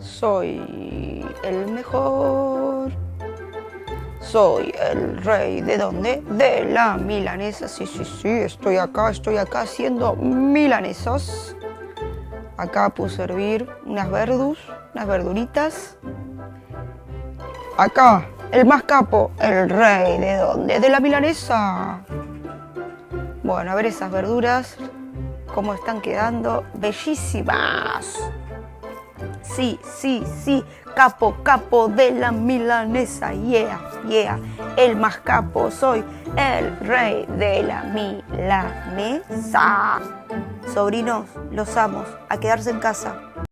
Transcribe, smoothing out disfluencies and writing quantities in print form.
Soy el mejor. Soy el rey. ¿De dónde? De la milanesa. Sí, estoy acá haciendo milanesas. Acá puse a hervir unas verduritas. Acá, el más capo, el rey. ¿De dónde? De la milanesa. Bueno, a ver esas verduras, cómo están quedando. Bellísimas. Sí, capo de la milanesa, yeah, el más capo, soy el rey de la milanesa. Sobrinos, los amos, a quedarse en casa.